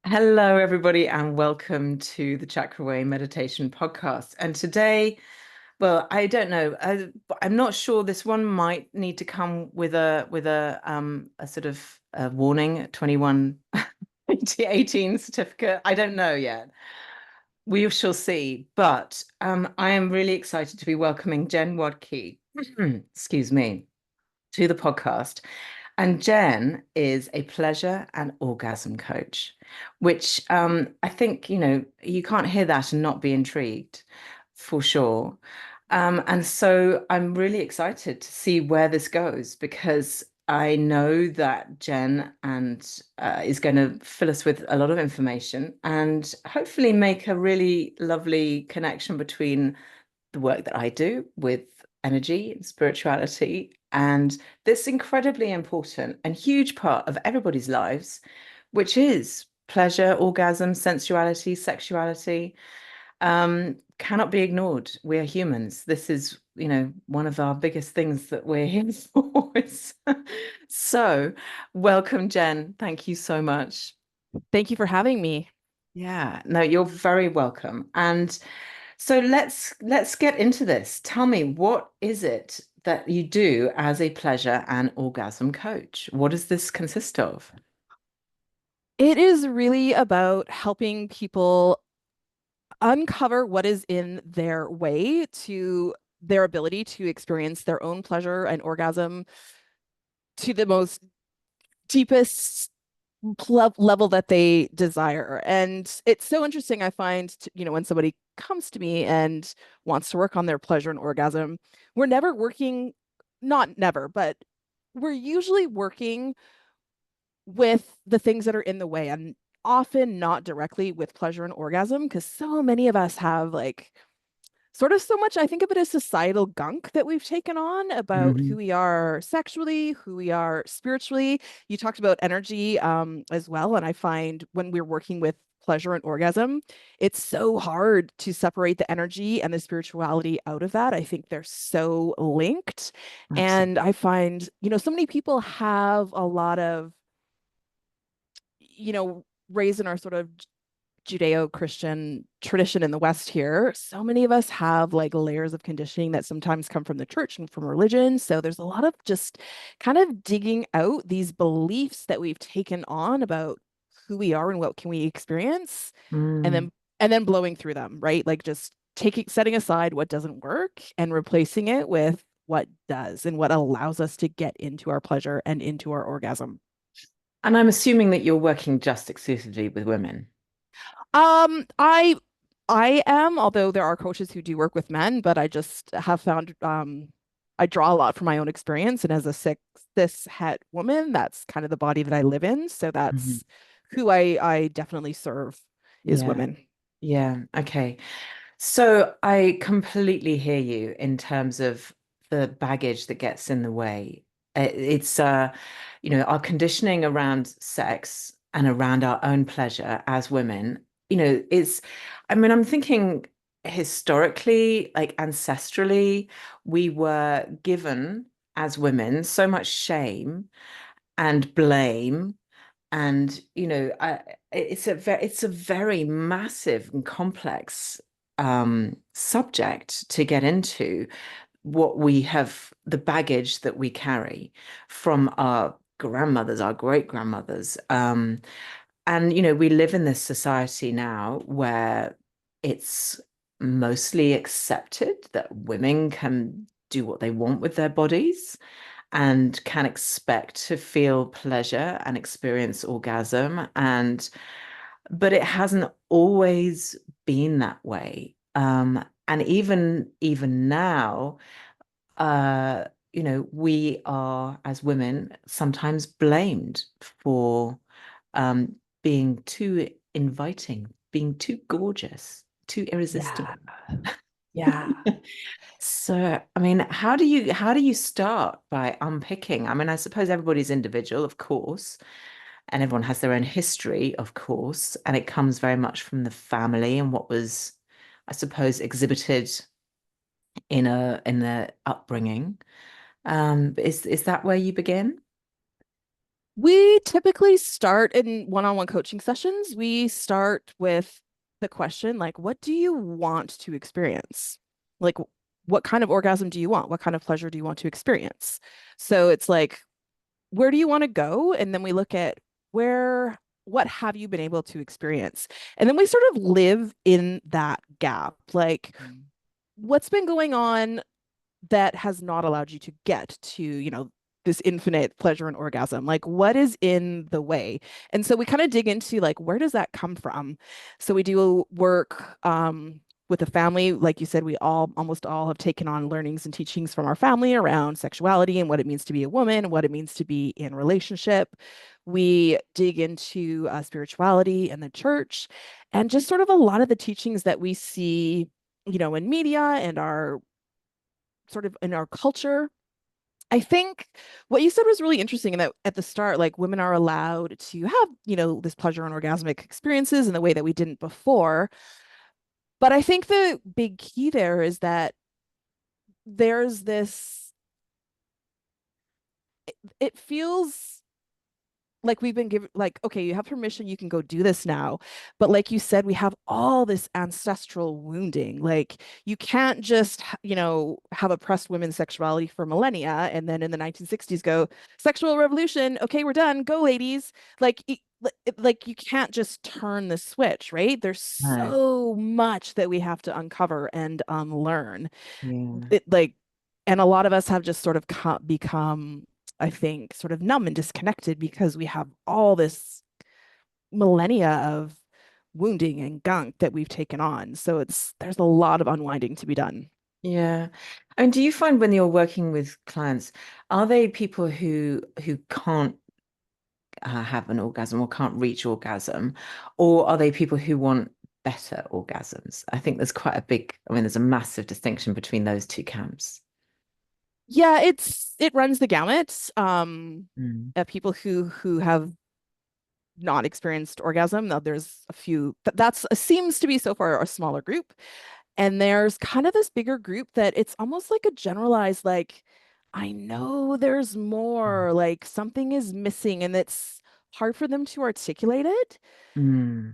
Hello, everybody, and welcome to the Chakra Way Meditation Podcast. And today, well, I don't know. I'm not sure. This one might need to come with a sort of a warning, 21 18 certificate. I don't know yet. We shall see. But I am really excited to be welcoming Jen Wadkey, excuse me, to the podcast. And Jen is a pleasure and orgasm coach, which I think, you can't hear that and not be intrigued for sure. And so I'm really excited to see where this goes because I know that Jen is going to fill us with a lot of information and hopefully make a really lovely connection between the work that I do with energy and spirituality and this incredibly important and huge part of everybody's lives, which is pleasure, orgasm, sensuality, sexuality, cannot be ignored. We are humans. This is, one of our biggest things that we're here for. So, welcome, Jen. Thank you so much. Thank you for having me. Yeah, no, you're very welcome. And so let's get into this. Tell me, what is it that you do as a pleasure and orgasm coach? What does this consist of? It is really about helping people uncover what is in their way to their ability to experience their own pleasure and orgasm to the most deepest level that they desire. And it's so interesting, I find, when somebody comes to me and wants to work on their pleasure and orgasm, we're never working, not never, but we're usually working with the things that are in the way and often not directly with pleasure and orgasm because so many of us have like sort of so much, I think of it as societal gunk that we've taken on about who Mhm. we are sexually, who we are spiritually. You talked about energy as well. And I find when we're working with pleasure and orgasm, it's so hard to separate the energy and the spirituality out of that. I think they're so linked. Absolutely. And I find, so many people have a lot of raised in our sort of Judeo-Christian tradition in the West here, so many of us have like layers of conditioning that sometimes come from the church and from religion. So there's a lot of just kind of digging out these beliefs that we've taken on about who we are and what can we experience, and Mm, then blowing through them, right? Like just setting aside what doesn't work and replacing it with what does and what allows us to get into our pleasure and into our orgasm. And I'm assuming that you're working just exclusively with women. I am, although there are coaches who do work with men, but I just have found I draw a lot from my own experience, and as a cis het woman, that's kind of the body that I live in. So Mhm. that's who I definitely serve is Yeah. women. Yeah. Okay. So I completely hear you in terms of the baggage that gets in the way. It's our conditioning around sex and around our own pleasure as women, I mean, I'm thinking historically, like ancestrally, we were given as women so much shame and blame and it's a very massive and complex subject to get into what we have the baggage that we carry from our grandmothers, our great grandmothers, and we live in this society now where it's mostly accepted that women can do what they want with their bodies and can expect to feel pleasure and experience orgasm but it hasn't always been that way, and even now, uh we are as women sometimes blamed for um being too inviting, being too gorgeous, too Yeah. irresistible. Yeah. So, I mean, how do you start by unpicking? I mean, I suppose everybody's individual, of course, and everyone has their own history, of course, and it comes very much from the family and what was, I suppose, exhibited in the upbringing. Is that where you begin? We typically start in one-on-one coaching sessions. We start with the question, like, what do you want to experience? Like, what kind of orgasm do you want? What kind of pleasure do you want to experience? So it's like, where do you want to go? And then we look at what have you been able to experience? And then we sort of live in that gap. Like, Mm. what's been going on that has not allowed you to get to, this infinite pleasure and orgasm? Like, what is in the way? And so we kind of dig into like, where does that come from? So we do work with a family. Like you said, we almost all have taken on learnings and teachings from our family around sexuality and what it means to be a woman, and what it means to be in relationship. We dig into spirituality and the church, and just sort of a lot of the teachings that we see, in media and our sort of in our culture. I think what you said was really interesting in that at the start, like women are allowed to have, this pleasure and orgasmic experiences in the way that we didn't before. But I think the big key there is that there's this, it feels like we've been given, like, okay, you have permission, you can go do this now. But like you said, we have all this ancestral wounding. Like you can't just, have oppressed women's sexuality for millennia and then in the 1960s go, sexual revolution, okay, we're done, go ladies. Like like you can't just turn the switch, right? There's No. so much that we have to uncover and unlearn. Yeah. Like, and a lot of us have just sort of become, I think, sort of numb and disconnected because we have all this millennia of wounding and gunk that we've taken on. So there's a lot of unwinding to be done. Yeah. And do you find when you're working with clients, are they people who can't have an orgasm or can't reach orgasm, or are they people who want better orgasms? I think there's quite a big, I mean, there's a massive distinction between those two camps. Yeah, it runs the gamut. Mm. People who have not experienced orgasm. Now there's a few that's seems to be so far a smaller group. And there's kind of this bigger group that it's almost like a generalized, like, I know there's more, like something is missing, and it's hard for them to articulate it. Mm.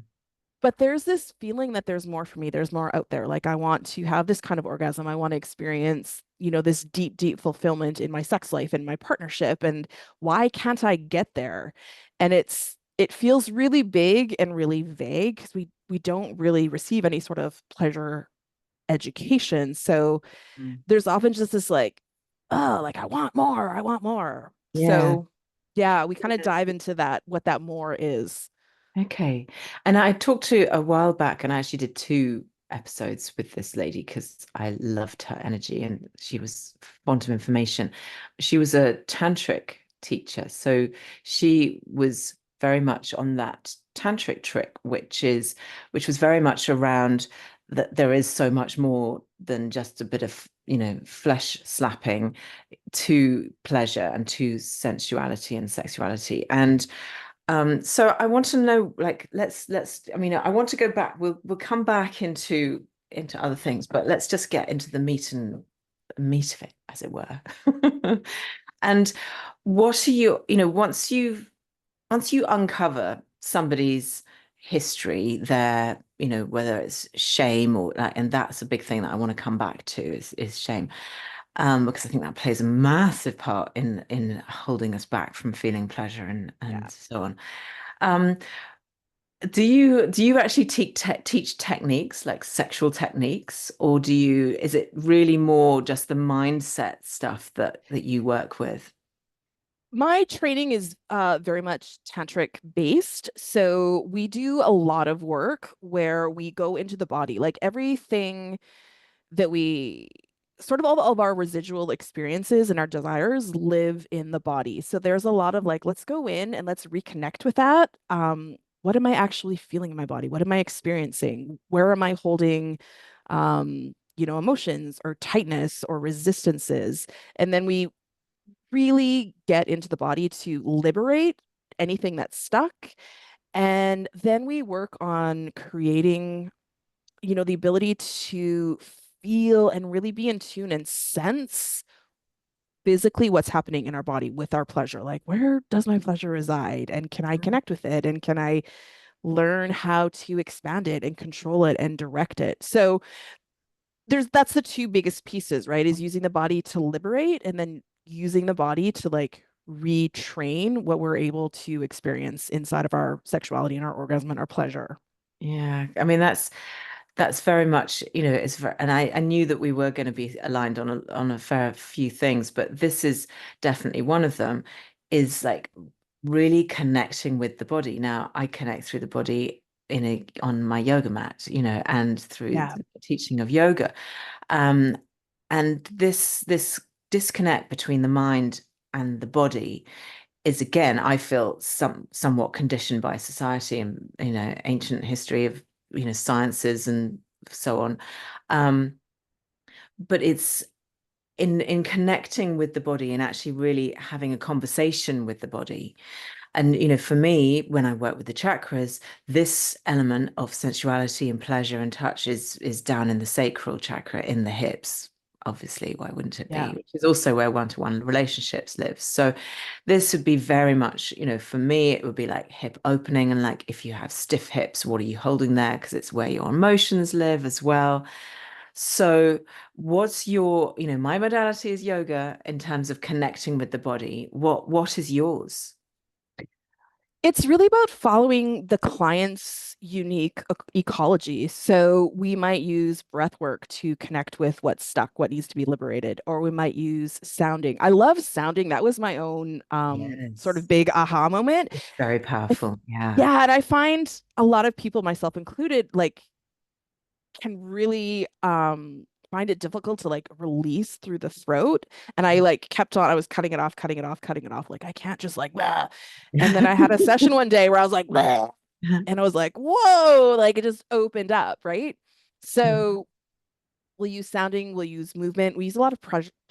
But there's this feeling that there's more for me. There's more out there. Like I want to have this kind of orgasm. I want to experience, this deep, deep fulfillment in my sex life and my partnership. And why can't I get there? And it feels really big and really vague because we don't really receive any sort of pleasure education. So Mm. there's often just this like, oh, like I want more, I want more. Yeah. So yeah, we kind of dive into that, what that more is. Okay. And I talked to a while back, and I actually did two episodes with this lady because I loved her energy and she was font of information. She was a tantric teacher. So she was very much on that tantric trick, which was very much around that there is so much more than just a bit of, flesh slapping to pleasure and to sensuality and sexuality. And so I want to know, like, I mean, I want to go back. We'll come back into other things, but let's just get into the meat of it, as it were. And what are once you uncover somebody's history, their, whether it's shame or like, and that's a big thing that I want to come back to is shame, because I think that plays a massive part in holding us back from feeling pleasure Yeah. and so on. Um, do you actually teach techniques like sexual techniques, or is it really more just the mindset stuff that you work with? My training is very much tantric based. So we do a lot of work where we go into the body, like everything that we sort of all of our residual experiences and our desires live in the body. So there's a lot of like, let's go in and let's reconnect with that. What am I actually feeling in my body? What am I experiencing? Where am I holding, emotions or tightness or resistances? And then we really get into the body to liberate anything that's stuck. And then we work on creating, the ability to feel and really be in tune and sense physically what's happening in our body with our pleasure. Like, where does my pleasure reside? And can I connect with it? And can I learn how to expand it and control it and direct it? So that's the two biggest pieces, right? Is using the body to liberate and then using the body to like retrain what we're able to experience inside of our sexuality and our orgasm and our pleasure. Yeah, I mean that's very much, it's very, and I knew that we were going to be aligned on a fair few things, but this is definitely one of them, is like really connecting with the body. Now, I connect through the body on my yoga mat, and through Yeah. the teaching of yoga. Um, and this disconnect between the mind and the body is, again, I feel somewhat conditioned by society and ancient history of sciences and so on. Um, but it's in connecting with the body and actually really having a conversation with the body. And for me, when I work with the chakras, this element of sensuality and pleasure and touch is down in the sacral chakra in the hips. Obviously, why wouldn't it be? Yeah. Which is also where one-to-one relationships live. So this would be very much, for me, it would be like hip opening. And like if you have stiff hips, what are you holding there? Because it's where your emotions live as well. So what's my modality is yoga in terms of connecting with the body. What is yours? It's really about following the client's unique ecology. So we might use breath work to connect with what's stuck, what needs to be liberated, or we might use sounding. I love sounding. That was my own sort of Yes. big aha moment. It's very powerful. Yeah. Yeah, and I find a lot of people, myself included, like can really find it difficult to like release through the throat. And I like kept on, I was cutting it off, cutting it off, cutting it off. Like I can't just like, "Bah." And then I had a session one day where I was like, "Bah." And I was like, whoa, like it just opened up, right? So we'll use sounding, we'll use movement, we use a lot of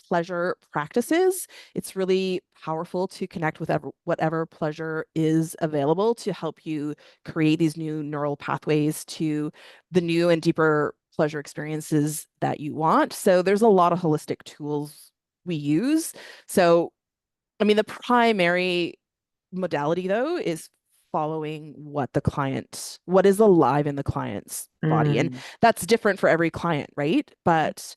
pleasure practices. It's really powerful to connect with whatever pleasure is available to help you create these new neural pathways to the new and deeper pleasure experiences that you want. So there's a lot of holistic tools we use. So, I mean, the primary modality though is following what is alive in the client's body. And Mm. that's different for every client, right? But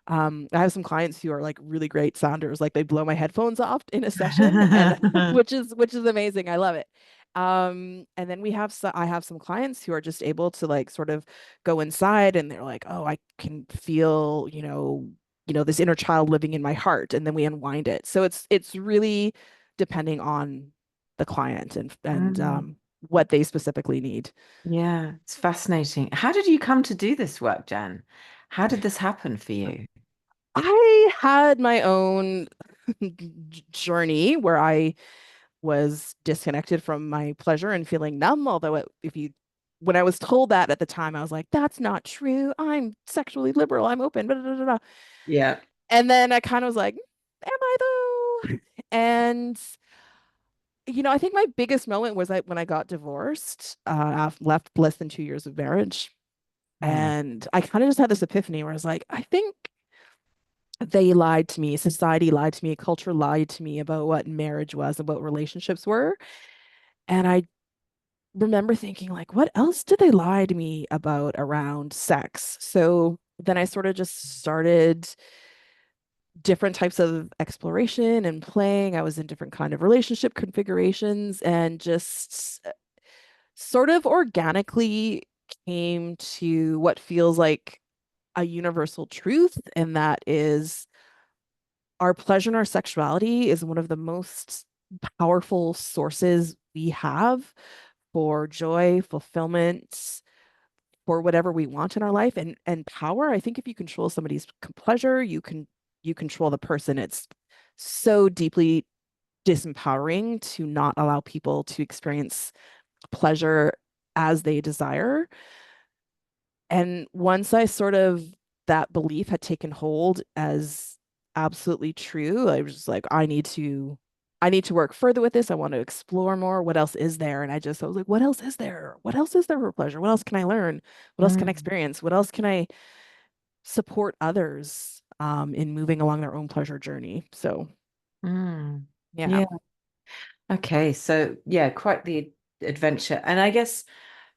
I have some clients who are like really great sounders, like they blow my headphones off in a session, and which is amazing. I love it. And then I have some clients who are just able to like sort of go inside and they're like, oh, I can feel, this inner child living in my heart, and then we unwind it. So it's really depending on the client and Mm. what they specifically need. Yeah, it's fascinating. How did you come to do this work, Jen? How did this happen for you? I had my own journey where I was disconnected from my pleasure and feeling numb. Although, when I was told that at the time, I was like, that's not true. I'm sexually liberal. I'm open. Blah, blah, blah, blah. Yeah. And then I kind of was like, am I though? And, I think my biggest moment was when I got divorced, left less than 2 years of marriage. Mm. And I kind of just had this epiphany where I was like, I think they lied to me, society lied to me, culture lied to me about what marriage was and what relationships were. And I remember thinking, like, what else did they lie to me about around sex? So then I sort of just started different types of exploration and playing. I was in different kind of relationship configurations and just sort of organically came to what feels like a universal truth, and that is our pleasure and our sexuality is one of the most powerful sources we have for joy, fulfillment, for whatever we want in our life, and power. I think if you control somebody's pleasure, you control the person. It's so deeply disempowering to not allow people to experience pleasure as they desire. And once I sort of that belief had taken hold as absolutely true, I was just like, I need to work further with this. I want to explore more. What else is there? And I was like, what else is there? What else is there for pleasure? What else can I learn? What else can I Mm. experience? What else can I support others in moving along their own pleasure journey? So Mm. Yeah. Yeah. Okay. So yeah, quite the adventure. And I guess,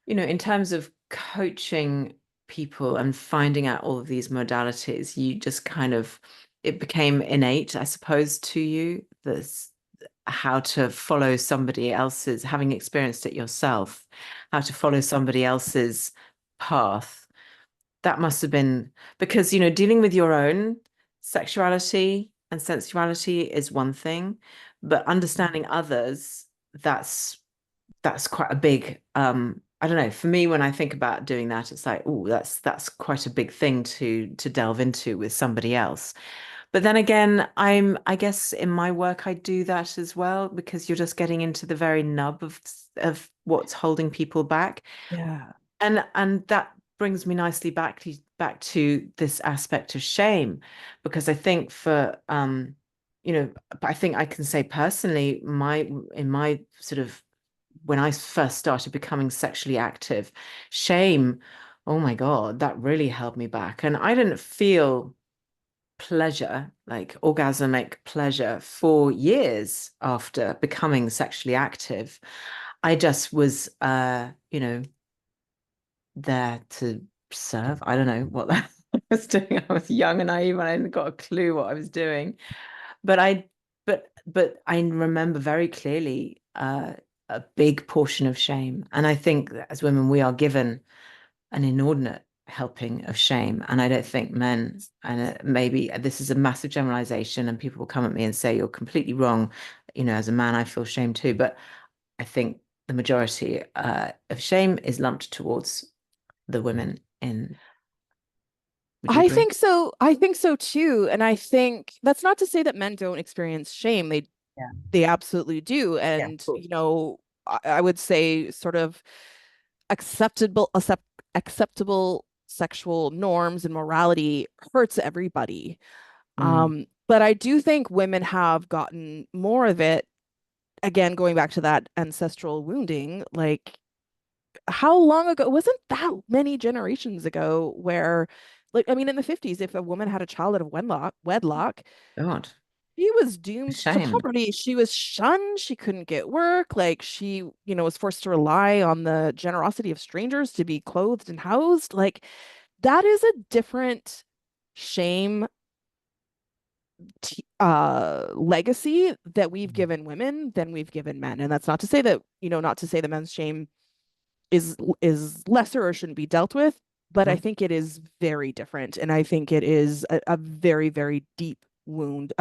in terms of coaching people and finding out all of these modalities, you just kind of, it became innate, I suppose, to you, this how to follow somebody else's, having experienced it yourself, how to follow somebody else's path. That must have been because, dealing with your own sexuality and sensuality is one thing, but understanding others, that's quite a big I don't know, for me when I think about doing that, it's like, oh, that's quite a big thing to delve into with somebody else. But then again, I guess in my work I do that as well because you're just getting into the very nub of what's holding people back. Yeah. And that brings me nicely back to this aspect of shame, because I think I think I can say personally, in my sort of when I first started becoming sexually active, shame, oh my God, that really held me back. And I didn't feel pleasure, like orgasmic pleasure, for years after becoming sexually active. I just was, there to serve. I don't know what that I was doing. I was young and naive, and I hadn't got a clue what I was doing. But I remember very clearly a big portion of shame. And I think that as women, we are given an inordinate helping of shame. And I don't think men, and maybe this is a massive generalization, and people will come at me and say, you're completely wrong. As a man, I feel shame too. But I think the majority of shame is lumped towards the women in. Would you I agree? think so. I think so too. And I think that's not to say that men don't experience shame. Yeah. They absolutely do. Yeah, of And, course. I would say sort of acceptable sexual norms and morality hurts everybody. Mm. But I do think women have gotten more of it. Again, going back to that ancestral wounding, like how long ago, it wasn't that many generations ago where, like, I mean, in the 50s, if a woman had a child out of wedlock, God, she was a doomed to shame. poverty. She was shunned. She couldn't get work. Like she, was forced to rely on the generosity of strangers to be clothed and housed. Like that is a different shame legacy that we've given women than we've given men. And that's not to say that, not to say the men's shame is lesser or shouldn't be dealt with, but I Mhm. think it is very different. And I think it is a very, very deep wound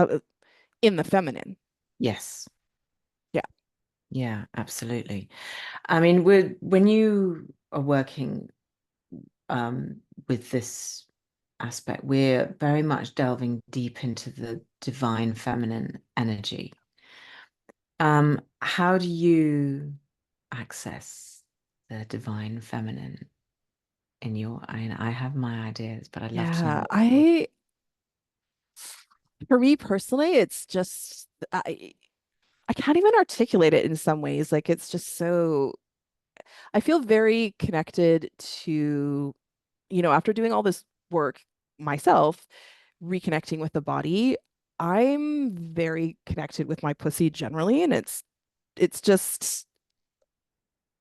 in the feminine. Yes. Yeah. Yeah, absolutely. I mean, when you are working with this aspect, we're very much delving deep into the divine feminine energy. How do you access the divine feminine in your, I have my ideas, but I'd love to know Yeah, what yours. for me personally, it's just I can't even articulate it in some ways. Like it's just so I feel very connected to, after doing all this work myself, reconnecting with the body, I'm very connected with my pussy generally, and it's just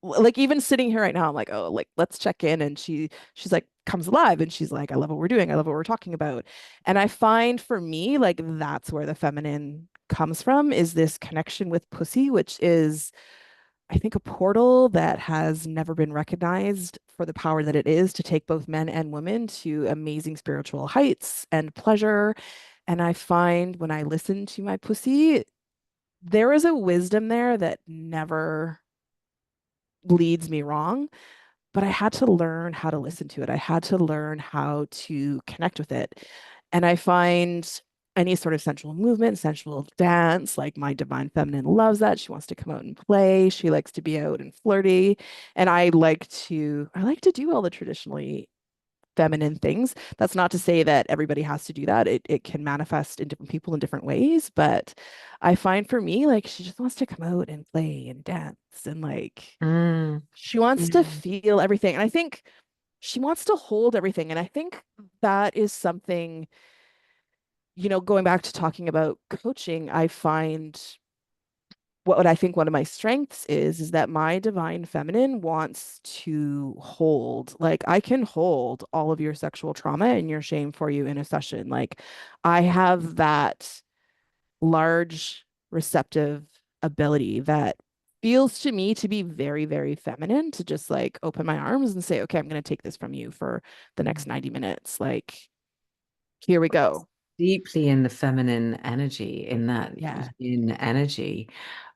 like even sitting here right now, I'm like, oh, like let's check in. And she's like comes alive and she's like, I love what we're doing. I love what we're talking about. And I find for me, like that's where the feminine comes from, is this connection with pussy, which is, I think, a portal that has never been recognized for the power that it is to take both men and women to amazing spiritual heights and pleasure. And I find when I listen to my pussy, there is a wisdom there that never leads me wrong, but I had to learn how to listen to it. I had to learn how to connect with it. And I find any sort of sensual movement, sensual dance, like my divine feminine loves that. She wants to come out and play. She likes to be out and flirty. And I like to do all the traditionally feminine things. That's not to say that everybody has to do that. It can manifest in different people in different ways, but I find for me, like she just wants to come out and play and dance and like Mm, she wants to yeah. feel everything. And I think she wants to hold everything. And I think that is something going back to talking about coaching, I find what I think one of my strengths is that my divine feminine wants to hold, like I can hold all of your sexual trauma and your shame for you in a session. Like I have that large receptive ability that feels to me to be very, very feminine to just like open my arms and say, okay, I'm going to take this from you for the next 90 minutes. Like, here we It's go. deeply in the feminine energy, in that Yeah. yin energy,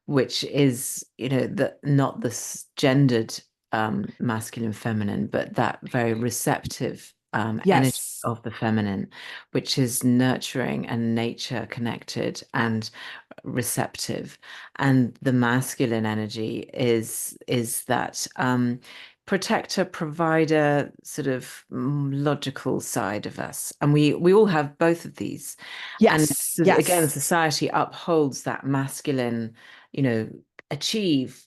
which is, the not this gendered masculine feminine, but that very receptive energy Yes. of the feminine, which is nurturing and nature connected and receptive. And the masculine energy is that protector, provider, sort of logical side of us. And we all have both of these. And Yes. so again, Yes. society upholds that masculine, you know, achieve,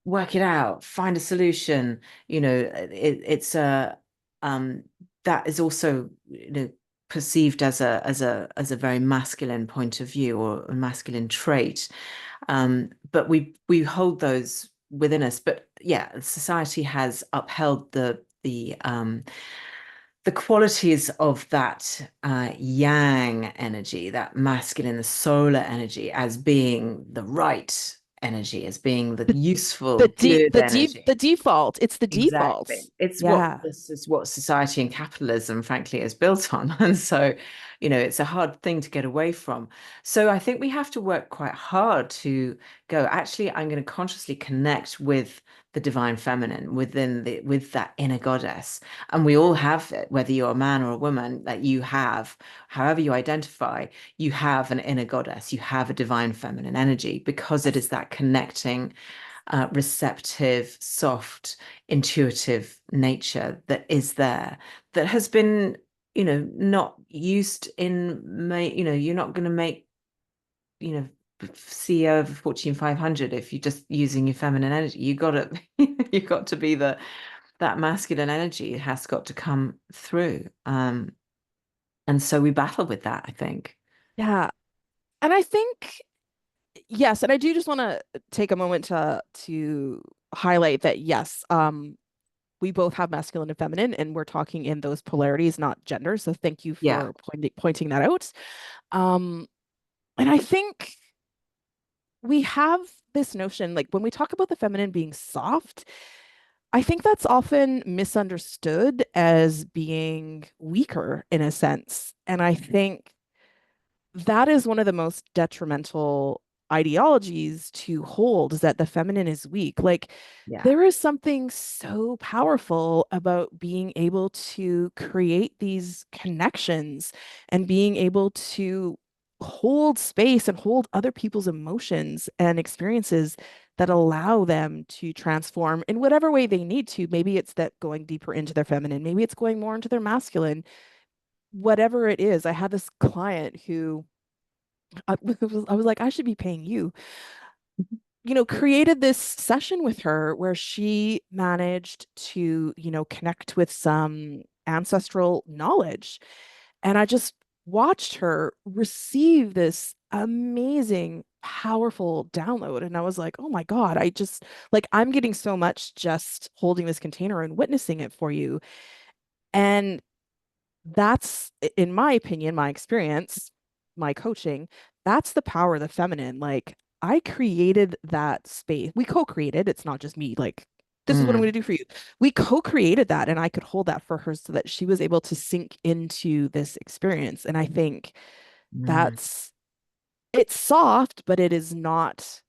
work it out, find a solution. It's a um that is also, perceived as a very masculine point of view, or a masculine trait. But we hold those within us. But yeah, society has upheld the qualities of that yang energy, that masculine, the solar energy, as being the right energy, as being the The useful, good energy. the default. It's the default. Exactly. It's what Yeah. this is what society and capitalism, frankly, is built on. And so, it's a hard thing to get away from. So I think we have to work quite hard to go, actually, I'm going to consciously connect with the divine feminine with that inner goddess. And we all have it, whether you're a man or a woman, that you have, however you identify, you have an inner goddess, you have a divine feminine energy, because it is Yes. that connecting, receptive, soft, intuitive nature that is there, that has been, not used you're not going to make, you know, CEO of Fortune 500 if you're just using your feminine energy. You got to be that masculine energy has got to come through. And so we battle with that, I think. Yeah. And I think, yes, and I do just want to take a moment to highlight that yes, we both have masculine and feminine, and we're talking in those polarities, not gender. So thank you Yeah. for pointing that out. Um, and I think we have this notion, like when we talk about the feminine being soft, I think that's often misunderstood as being weaker in a sense. And I think that is one of the most detrimental ideologies to hold, is that the feminine is weak. Like Yeah. there is something so powerful about being able to create these connections and being able to hold space and hold other people's emotions and experiences that allow them to transform in whatever way they need to. Maybe it's that going deeper into their feminine, maybe it's going more into their masculine, whatever it is. I had this client who I was like, I should be paying you. Created this session with her where she managed to, connect with some ancestral knowledge. And I just watched her receive this amazing, powerful download. And I was like, oh my God, I'm getting so much just holding this container and witnessing it for you. And that's, in my opinion, my experience, my coaching, that's the power of the feminine. Like I created that space. We co-created. It's not just me, like, this is what I'm going Mm, to do for you. We co-created that, and I could hold that for her so that she was able to sink into this experience. And I think mm. that's it's soft, but it is not,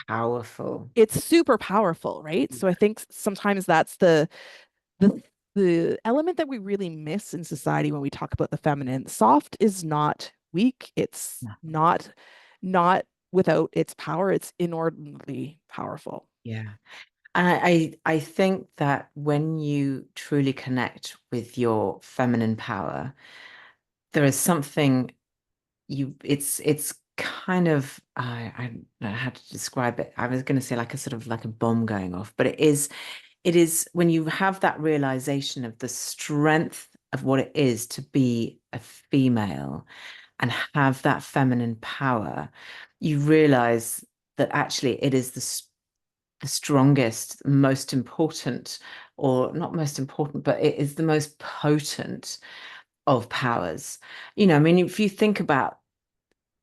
Powerful. it's super powerful, right? So I think sometimes that's the the element that we really miss in society when we talk about the feminine. Soft is not weak. It's Yeah. not without its power. It's inordinately powerful. Yeah. I think that when you truly connect with your feminine power, there is something it's kind of, I don't know how to describe it. I was going to say like a sort of like a bomb going off, but it is when you have that realization of the strength of what it is to be a female, and have that feminine power, you realize that actually it is the strongest, most important, or not most important, but it is the most potent of powers. I mean, if you think about,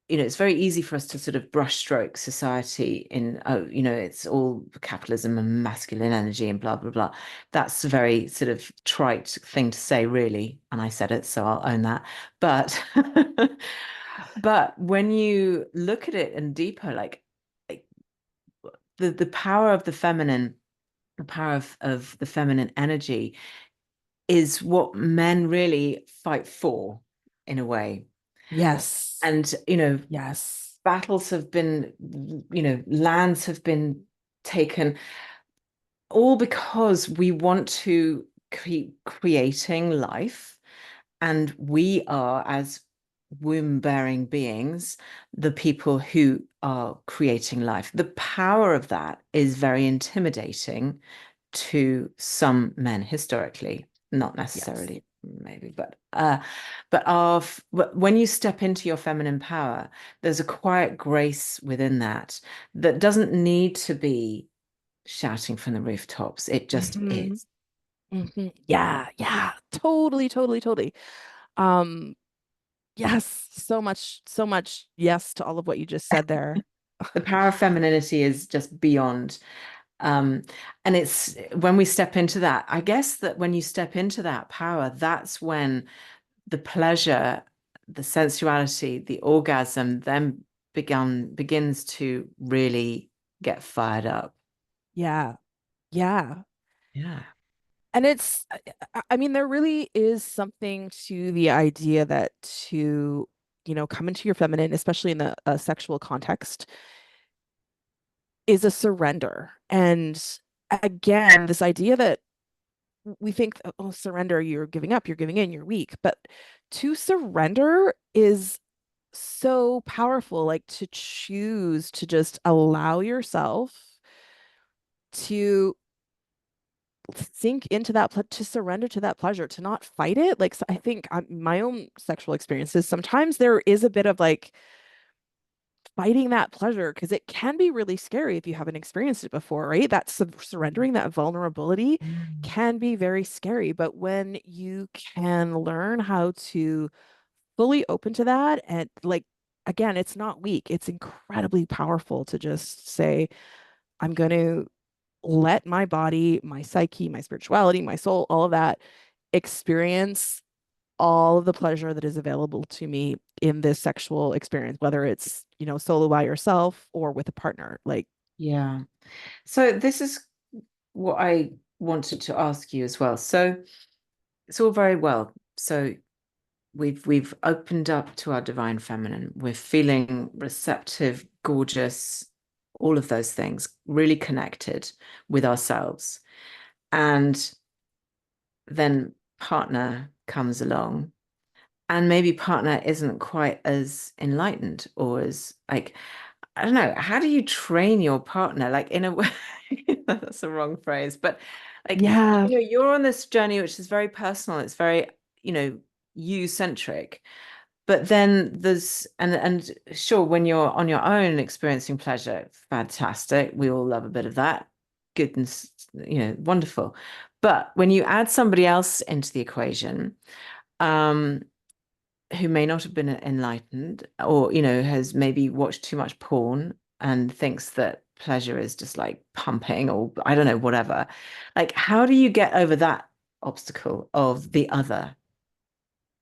it's very easy for us to sort of brushstroke society in, oh, it's all capitalism and masculine energy and blah, blah, blah. That's a very sort of trite thing to say, really. And I said it, so I'll own that. But but when you look at it and deeper, like the power of the feminine, the power of the feminine energy is what men really fight for in a way. Yes. And, Yes. battles have been, lands have been taken, all because we want to keep creating life. And we are, as womb-bearing beings, the people who are creating life. The power of that is very intimidating to some men historically, not Yes. necessarily maybe, but when you step into your feminine power, there's a quiet grace within that that doesn't need to be shouting from the rooftops. It just Hmm. is. Hmm. Yeah, yeah, totally, totally, totally. Um, yes, so much yes to all of what you just said there. The power of femininity is just beyond. Um, and it's when we step into that, I guess that when you step into that power, that's when the pleasure, the sensuality, the orgasm then begins to really get fired up. Yeah, yeah. Yeah. And I mean, there really is something to the idea that to, come into your feminine, especially in the sexual context, is a surrender. And again, this idea that we think, oh, surrender, you're giving up, you're giving in, you're weak. But to surrender is so powerful, like to choose to just allow yourself to sink into that, to surrender to that pleasure, to not fight it. Like, so I think my own sexual experiences, sometimes there is a bit of like fighting that pleasure because it can be really scary if you haven't experienced it before, right? That surrendering, that vulnerability Mm. can be very scary. But when you can learn how to fully open to that, and like, again, it's not weak, it's incredibly powerful to just say, I'm going to let my body, my psyche, my spirituality, my soul, all of that experience all of the pleasure that is available to me in this sexual experience, whether it's, solo by yourself or with a partner. Like, Yeah. So this is what I wanted to ask you as well. So it's all very well. So we've opened up to our divine feminine. We're feeling receptive, gorgeous, all of those things, really connected with ourselves. And then partner comes along, and maybe partner isn't quite as enlightened or as like, I don't know, how do you train your partner? Like in a way, that's the wrong phrase, but like, yeah, you're on this journey which is very personal. It's very, you centric. But then there's and sure, when you're on your own experiencing pleasure, fantastic. We all love a bit of that. Goodness, wonderful. But when you add somebody else into the equation, um, who may not have been enlightened or, has maybe watched too much porn and thinks that pleasure is just like pumping or I don't know, whatever. Like, how do you get over that obstacle of the other?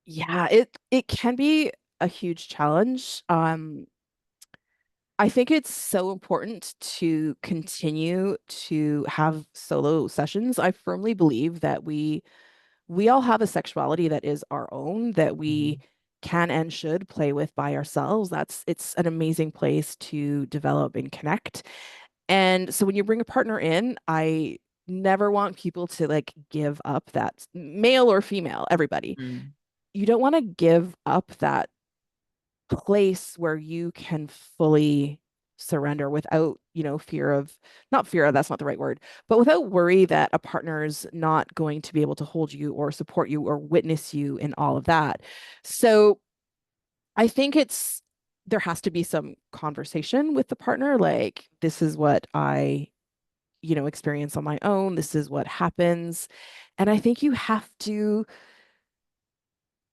yeah, it can be a huge challenge. I think it's so important to continue to have solo sessions. I firmly believe that we all have a sexuality that is our own, that we Mhm. can and should play with by ourselves. It's an amazing place to develop and connect. And so when you bring a partner in, I never want people to like give up that, male or female, everybody. Mm. You don't want to give up that place where you can fully surrender without, fear of, not fear of, that's not the right word, but without worry that a partner's not going to be able to hold you or support you or witness you in all of that. So I think there has to be some conversation with the partner, like this is what I, experience on my own. This is what happens. And I think you have to,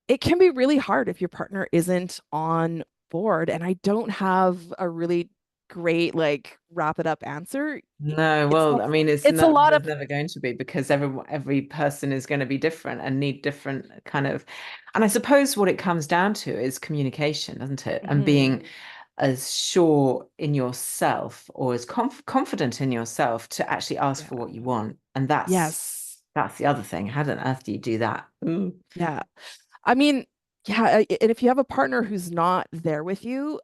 it can be really hard if your partner isn't on board. And I don't have a really great, like, wrap it up answer. No, It's well, like, I mean, it's it's a not, lot there's of, never going to be because every person is going to be different and need different kind of, and I suppose what it comes down to is communication, doesn't it? And Mhm. being as sure in yourself or as confident in yourself to actually ask Yeah. for what you want. And that's Yes. that's the other thing. How on earth do you do that? Ooh. Yeah. I mean, yeah. And if you have a partner who's not there with you,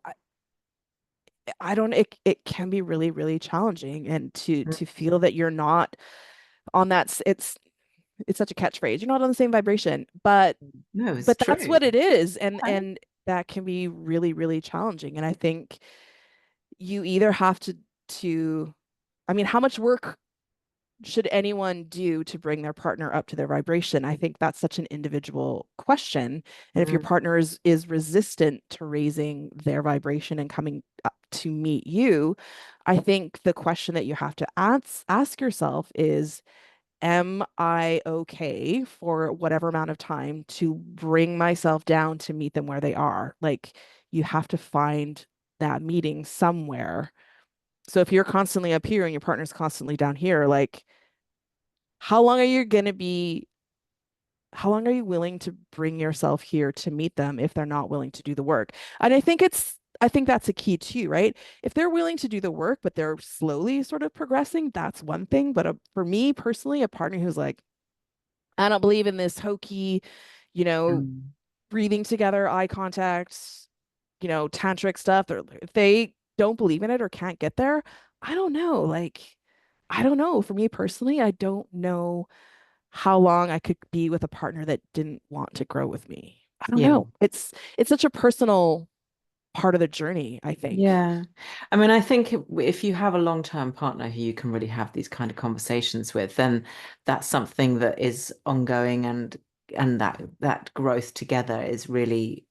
I don't, it can be really, really challenging. And to feel that you're not on that, it's such a catchphrase. You're not on the same vibration, No, it's but that's true. what it is. And Okay. that can be really, really challenging. And I think you either have to, I mean, how much work should anyone do to bring their partner up to their vibration? I think that's such an individual question. And if your Mm, partner is resistant to raising their vibration and coming up to meet you, I think the question that you have to ask yourself is, am I okay for whatever amount of time to bring myself down to meet them where they are? Like, you have to find that meeting somewhere. So if you're constantly up here and your partner's constantly down here, like, how long are you going to be, how long are you willing to bring yourself here to meet them if they're not willing to do the work? And I think that's a key too, right? If they're willing to do the work, but they're slowly sort of progressing, that's one thing. But for me personally, a partner who's like, I don't believe in this hokey, you know, mm, breathing together, eye contact, tantric stuff, or if they don't believe in it or can't get there, I don't know. Like, I don't know. For me personally, I don't know how long I could be with a partner that didn't want to grow with me. I don't yeah. know. It's such a personal part of the journey, I think. Yeah. I mean, I think if you have a long-term partner who you can really have these kind of conversations with, then that's something that is ongoing and that growth together is really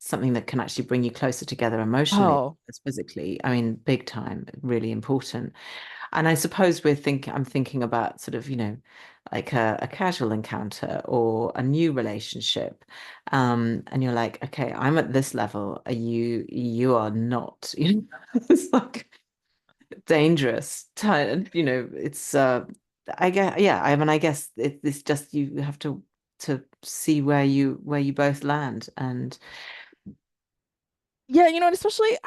something that can actually bring you closer together emotionally Oh, as physically. I mean, big time, really important. And I suppose I'm thinking about sort of, like a casual encounter or a new relationship. And you're like, okay, I'm at this level. You are not, it's like dangerous. It's I guess yeah, I mean I guess it's just you have to see where you both land. And yeah, and especially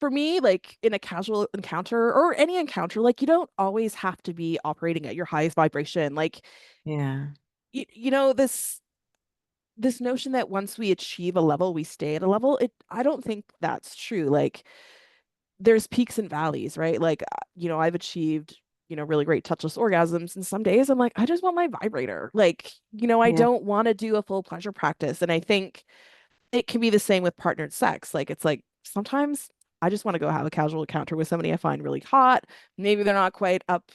for me, like in a casual encounter or any encounter, like you don't always have to be operating at your highest vibration. Like, yeah, this notion that once we achieve a level, we stay at a level, I don't think that's true. Like, there's peaks and valleys, right? Like, I've achieved, really great touchless orgasms. And some days I'm like, I just want my vibrator. Like, I yeah, don't want to do a full pleasure practice. And I think it can be the same with partnered sex. Like, it's like sometimes I just want to go have a casual encounter with somebody I find really hot. Maybe they're not quite up,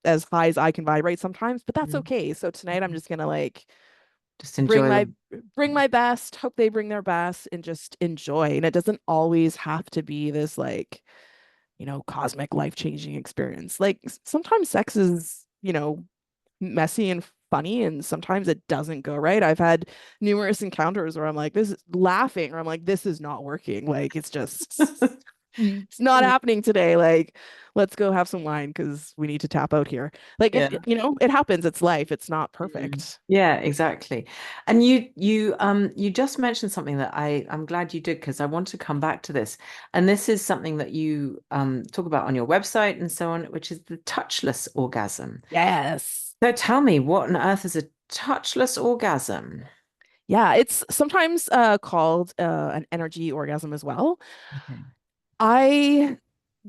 as high as I can vibrate sometimes, but that's mm, okay. So tonight I'm just gonna like just bring enjoy my them. bring my best, hope they bring their best, and just enjoy. And it doesn't always have to be this like, cosmic life-changing experience. Like sometimes sex is, messy and funny, and sometimes it doesn't go right. I've had numerous encounters where I'm like, this is laughing, or I'm like, this is not working. Like it's just it's not happening today. Like, let's go have some wine because we need to tap out here. Like Yeah. it happens. It's life. It's not Mm. perfect. Yeah, exactly. And you just mentioned something that I'm glad you did because I want to come back to this. And this is something that you talk about on your website and so on, which is the touchless orgasm. Yes. So tell me, what on earth is a touchless orgasm? Yeah, it's sometimes called an energy orgasm as well. Okay. I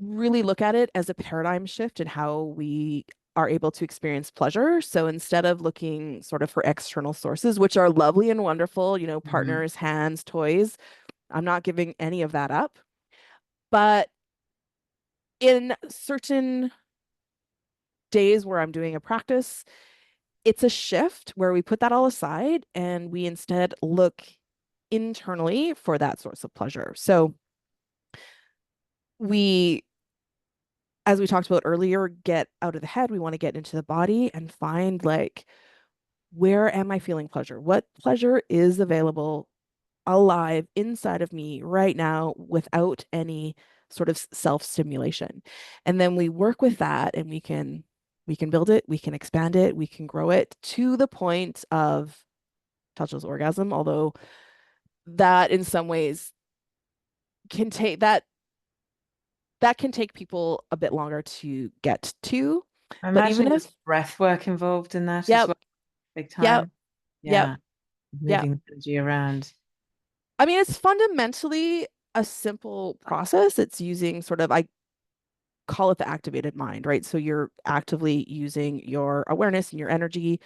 really look at it as a paradigm shift in how we are able to experience pleasure. So instead of looking sort of for external sources, which are lovely and wonderful, Mhm. partners, hands, toys, I'm not giving any of that up. But in certain days where I'm doing a practice, it's a shift where we put that all aside and we instead look internally for that source of pleasure. So we, as we talked about earlier, get out of the head. We want to get into the body and find like, where am I feeling pleasure? What pleasure is available alive inside of me right now without any sort of self-stimulation? And then we work with that and we can build it, we can expand it, we can grow it to the point of touchless orgasm, although that in some ways can take that can take people a bit longer to get to. I But even imagine if, there's breath work involved in that as yep, well, big yep, time. yep, Yeah, yep. moving the energy around. I mean, it's fundamentally a simple process. It's using sort of, I call it the activated mind, right? So you're actively using your awareness and your energy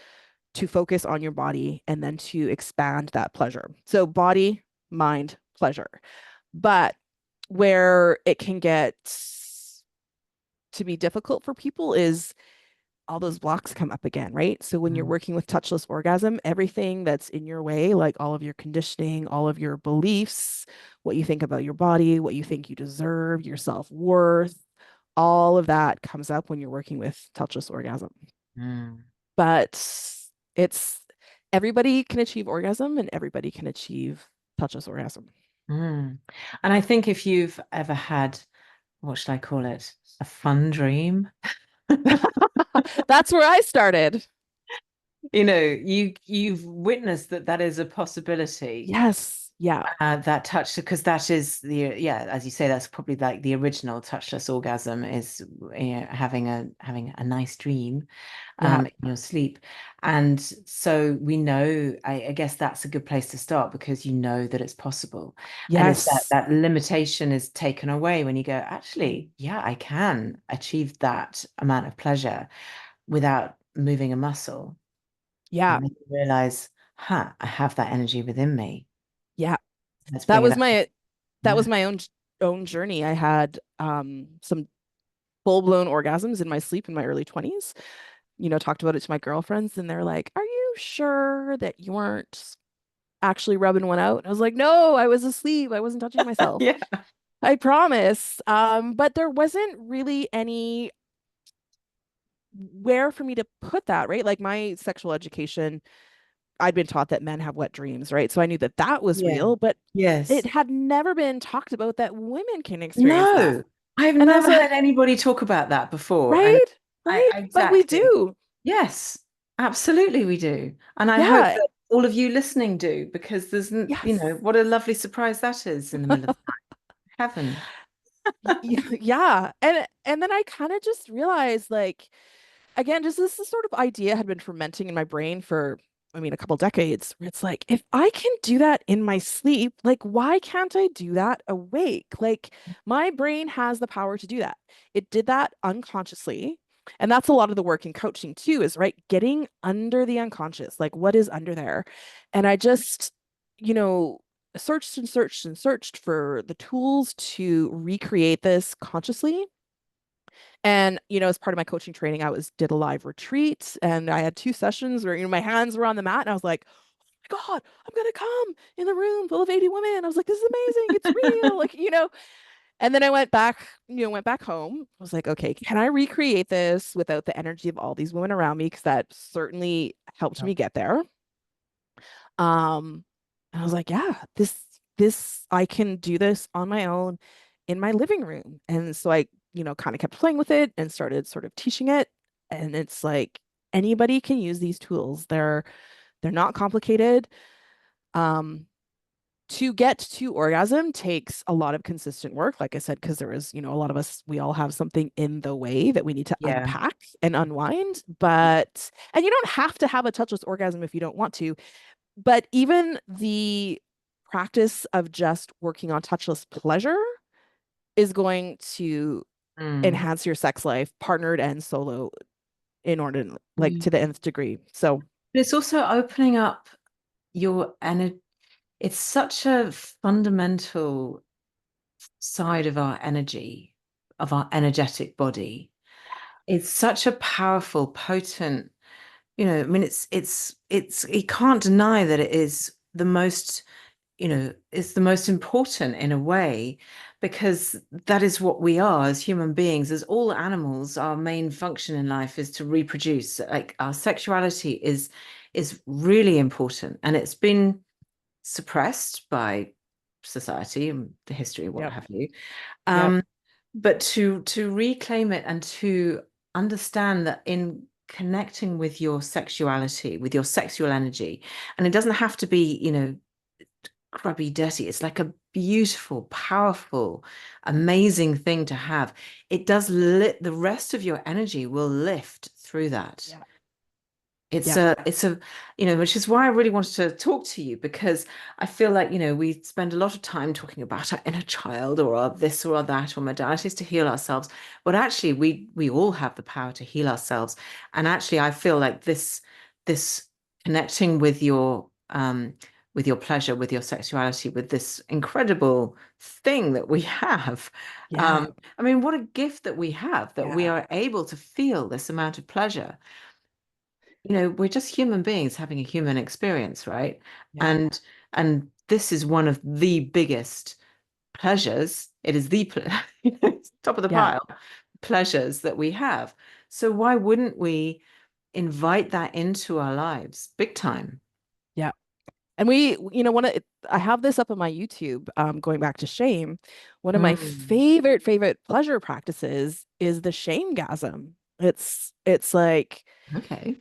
to focus on your body and then to expand that pleasure. So body, mind, pleasure. But where it can get to be difficult for people is all those blocks come up again, right? So when you're Mm. working with touchless orgasm, everything that's in your way, like all of your conditioning, all of your beliefs, what you think about your body, what you think you deserve, your self-worth, all of that comes up when you're working with touchless orgasm. Mm. But it's everybody can achieve orgasm and everybody can achieve touchless orgasm. Mm. And I think if you've ever had, what should I call it? A fun dream. That's where I started. You've witnessed that that is a possibility. Yes. Yeah. That touch, because that is yeah, as you say, that's probably like the original touchless orgasm is, having a nice dream Yeah. in your sleep. And so we know, I guess that's a good place to start, because you know that it's possible. And it's that Yes. that limitation is taken away when you go, actually, yeah, I can achieve that amount of pleasure without moving a muscle. Yeah. And then you realize, huh, I have that energy within me. Yeah. Let's That bring it was up. that was Yeah. my own journey. I had some full-blown orgasms in my sleep in my early 20s. Talked about it to my girlfriends and they're like, "Are you sure that you weren't actually rubbing one out?" And I was like, "No, I was asleep. I wasn't touching myself. Yeah. I promise." But there wasn't really any where for me to put that, right? Like my sexual education, I'd been taught that men have wet dreams, right? So I knew that that was Yeah. real, but it Yes. had never been talked about that women can experience that. No, I've And I was never like, heard anybody talk about that before. And right, right, but we exactly. do. Yes, absolutely we do. And I hope Yeah, that all of you listening do, because yes. what a lovely surprise that is in the middle of heaven. Yeah. And then I kind of just realized like again, just this sort of idea had been fermenting in my brain for, I mean, a couple decades, where it's like, if I can do that in my sleep, like, why can't I do that awake? Like, my brain has the power to do that. It did that unconsciously. And that's a lot of the work in coaching too, is right, getting under the unconscious, like what is under there. And I just, you know, searched and searched and searched for the tools to recreate this consciously. And, as part of my coaching training, I did a live retreat and I had 2 sessions where, my hands were on the mat and I was like, oh my God, I'm gonna come in the room full of 80 women. I was like, this is amazing. It's real. Like. And then I went back home. I was like, okay, can I recreate this without the energy of all these women around me? Because that certainly helped Oh, me get there. And I was like, yeah, this I can do this on my own in my living room. And so I, kind of kept playing with it and started sort of teaching it. And it's like anybody can use these tools. They're not complicated. Um, to get to orgasm takes a lot of consistent work, like I said, because there is, a lot of us, we all have something in the way that we need to yeah. unpack and unwind. And you don't have to have a touchless orgasm if you don't want to. But even the practice of just working on touchless pleasure is going to Mm. enhance your sex life, partnered and solo, in order like Mm. to the nth degree. So But it's also opening up your energy. It's such a fundamental side of our energy, of our energetic body. It's such a powerful, potent, I mean, you can't deny that it is the most is the most important in a way, because that is what we are as human beings. As all animals, our main function in life is to reproduce. Like our sexuality is really important, and it's been suppressed by society and the history, what Yep. have you. Yep. Um, but to reclaim it and to understand that in connecting with your sexuality, with your sexual energy, and it doesn't have to be, grubby, dirty. It's like a beautiful, powerful, amazing thing to have. It does lit the rest of your energy will lift through that. Yeah. It's Yeah. a, which is why I really wanted to talk to you, because I feel like, we spend a lot of time talking about our inner child or our this or our that or modalities to heal ourselves. But actually we all have the power to heal ourselves. And actually I feel like this connecting with your pleasure, with your sexuality, with this incredible thing that we have. Yeah. I mean, what a gift that we have, that we Yeah. are able to feel this amount of pleasure. We're just human beings having a human experience, right? Yeah. And this is one of the biggest pleasures. It is it's top of the Yeah. pile pleasures that we have. So why wouldn't we invite that into our lives big time? Yeah. And I have this up on my YouTube, going back to shame. One of my Mm, favorite pleasure practices is the shame-gasm. It's like, okay.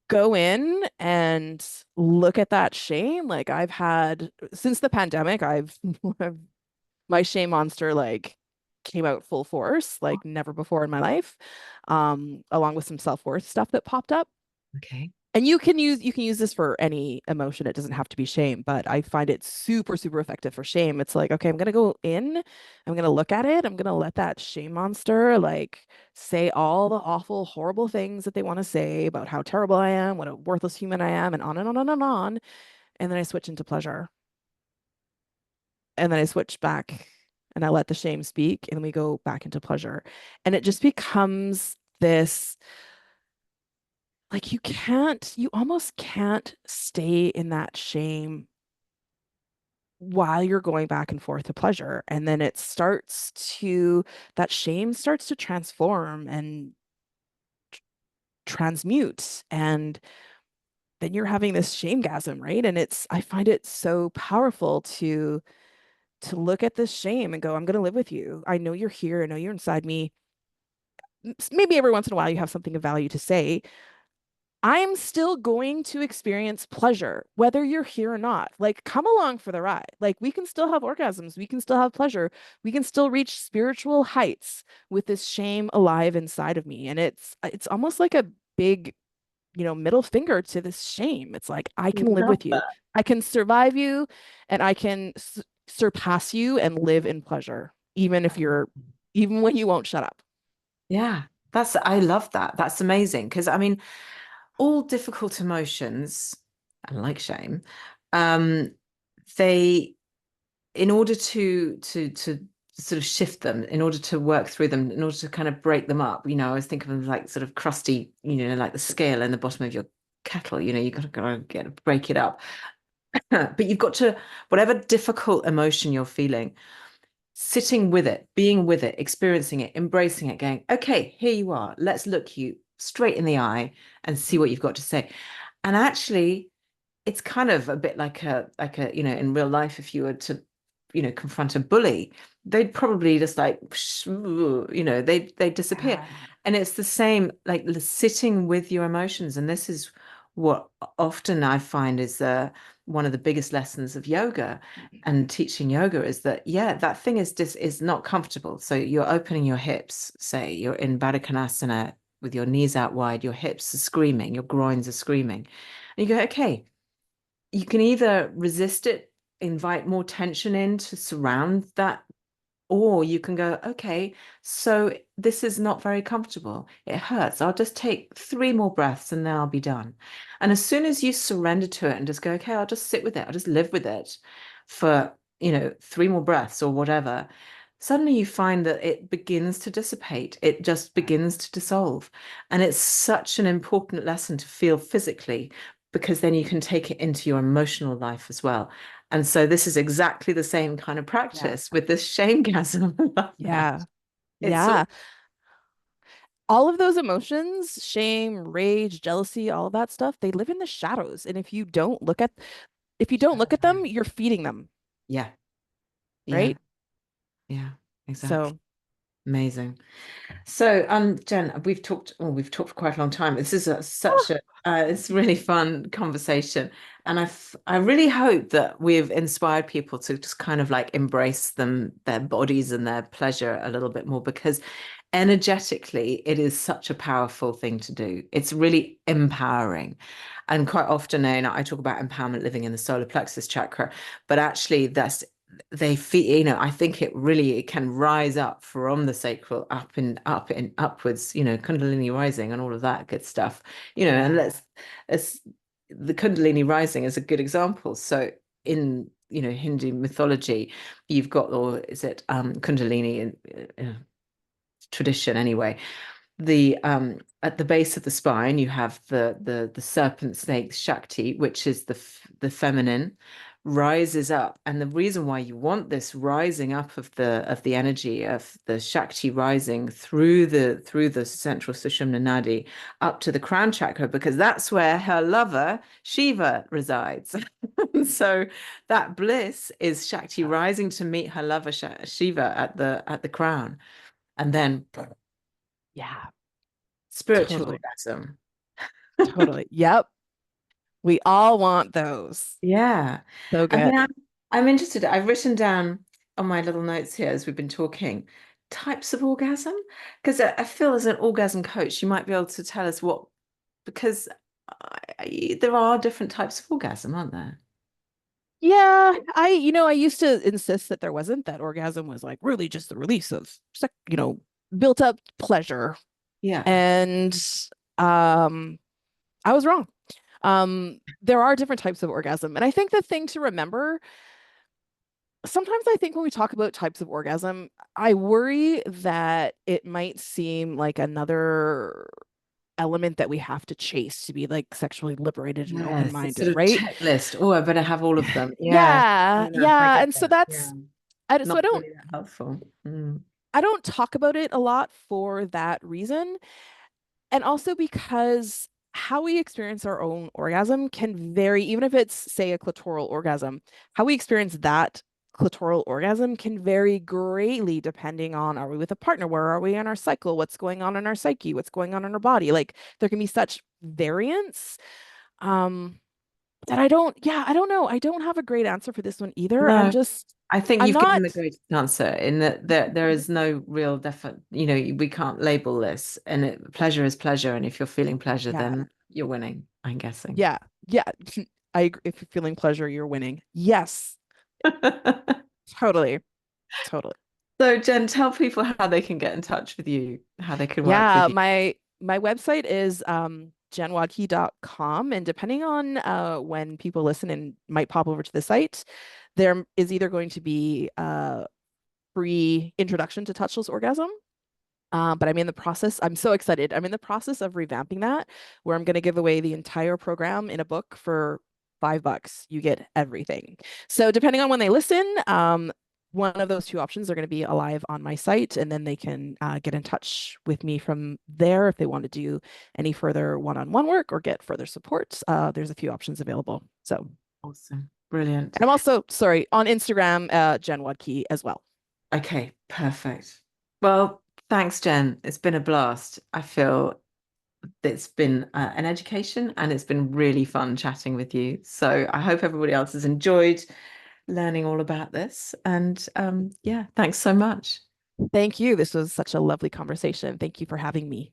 go in and look at that shame. Like since the pandemic, my shame monster like came out full force, like never before in my life, along with some self-worth stuff that popped up. Okay. And you can use this for any emotion. It doesn't have to be shame, but I find it super effective for shame. It's like, okay, I'm gonna go in, I'm gonna look at it, I'm gonna let that shame monster like say all the awful, horrible things that they want to say about how terrible I am, what a worthless human I am, and on and on and on and on. And then I switch into pleasure. And then I switch back and I let the shame speak, and then we go back into pleasure. And it just becomes this, like, you almost can't stay in that shame while you're going back and forth to pleasure. And then that shame starts to transform and transmute. And then you're having this shame-gasm, right? And I find it so powerful to look at this shame and go, I'm going to live with you. I know you're here. I know you're inside me. Maybe every once in a while you have something of value to say. I'm still going to experience pleasure, whether you're here or not. Like, come along for the ride. Like, we can still have orgasms. We can still have pleasure. We can still reach spiritual heights with this shame alive inside of me. And it's almost like a big, middle finger to this shame. It's like, I can live Love with you. that. I can survive you, and I can surpass you and live in pleasure, even when you won't shut up. Yeah, I love that. That's amazing. Because I mean, all difficult emotions, and like shame, um, they, in order to sort of shift them, in order to work through them, in order to kind of break them up, I always think of them like sort of crusty, like the scale in the bottom of your kettle, you gotta get break it up. But you've got to, whatever difficult emotion you're feeling, sitting with it, being with it, experiencing it, embracing it, going, okay, here you are. Let's look you straight in the eye and see what you've got to say. And actually, it's kind of a bit like a in real life, if you were to confront a bully, they'd probably just like they disappear. Yeah. And it's the same, like sitting with your emotions. And this is what often I find is one of the biggest lessons of yoga and teaching yoga, is that, yeah, that thing is not comfortable. So you're opening your hips, say you're in Baddha Konasana with your knees out wide, your hips are screaming, your groins are screaming, and you go, okay, you can either resist it, invite more tension in to surround that, or you can go, okay, so this is not very comfortable. It hurts. I'll just take three more breaths and then I'll be done. And as soon as you surrender to it and just go, okay, I'll just sit with it, I'll just live with it for, three more breaths or whatever, suddenly you find that it begins to dissipate. It just begins to dissolve. And it's such an important lesson to feel physically, because then you can take it into your emotional life as well. And so this is exactly the same kind of Yeah. practice with this shame-gasm. I love that. Yeah. It's sort Yeah. All of those emotions, shame, rage, jealousy, all of that stuff, they live in the shadows. And if you don't look at them, of, you're feeding them, yeah, yeah, right? yeah, exactly. So, Amazing. So, Jen, we've talked for quite a long time. This is such ah, a, it's really fun conversation, and I really hope that we've inspired people to just kind of like embrace their bodies and their pleasure a little bit more, because energetically, it is such a powerful thing to do. It's really empowering, and quite often, I talk about empowerment living in the solar plexus chakra, but actually, they feel, I think it can rise up from the sacral up and upwards, kundalini rising and all of that good stuff, and yeah. let's the kundalini rising is a good example. So in, Hindu mythology, you've got, or is it kundalini in tradition anyway, the at the base of the spine you have the serpent snake Shakti, which is the feminine, rises up. And the reason why you want this rising up of the energy of the Shakti rising through the central Sushumna Nadi up to the crown chakra, because that's where her lover Shiva resides. So that bliss is Shakti rising to meet her lover Shiva at the crown, and then Yeah, spiritual totally. orgasm. Totally. Yep. We all want those. Yeah. So I mean, good. I'm interested. I've written down on my little notes here as we've been talking types of orgasm, because I feel as an orgasm coach, you might be able to tell us what, because there are different types of orgasm, aren't there? Yeah, I used to insist that there wasn't, that orgasm was like really just the release of, built up pleasure. Yeah. And um, I was wrong. There are different types of orgasm. And I think the thing to remember, sometimes I think when we talk about types of orgasm, I worry that it might seem like another element that we have to chase to be like sexually liberated and Yes, it's sort open-minded, of right? checklist. Oh, I better have all of them. Yeah, Yeah, fair enough. I yeah. get And so that. that's Yeah. so Not really that helpful. Mm. I don't talk about it a lot for that reason. And also because how we experience our own orgasm can vary, even if it's, say, a clitoral orgasm, how we experience that clitoral orgasm can vary greatly depending on, are we with a partner? Where are we in our cycle? What's going on in our psyche? What's going on in our body? Like there can be such variance. Um, that I don't know. I don't have a great answer for this one either. No, I think I'm you've given the not, greatest answer in that there is no real definite, we can't label this, and pleasure is pleasure. And if you're feeling pleasure, yeah, then you're winning, I'm guessing. yeah, yeah. I agree. If you're feeling pleasure, you're winning. Yes, totally, totally. So, Jen, tell people how they can get in touch with you, how they can work with Yeah, you. my website is jenwadkey.com, and depending on when people listen and might pop over to the site, there is either going to be a free introduction to touchless orgasm. But I'm in the process. I'm so excited. I'm in the process of revamping that, where I'm going to give away the entire program in a book for $5. You get everything. So depending on when they listen, one of those two options are going to be alive on my site, and then they can get in touch with me from there if they want to do any further one-on-one work or get further support. There's a few options available. So, Awesome. Brilliant. and I'm also, sorry, on Instagram, Jen Wadkey as well. Okay, perfect. Well, thanks, Jen. It's been a blast. I feel it's been an education, and it's been really fun chatting with you. So I hope everybody else has enjoyed learning all about this. And yeah, thanks so much. Thank you. This was such a lovely conversation. Thank you for having me.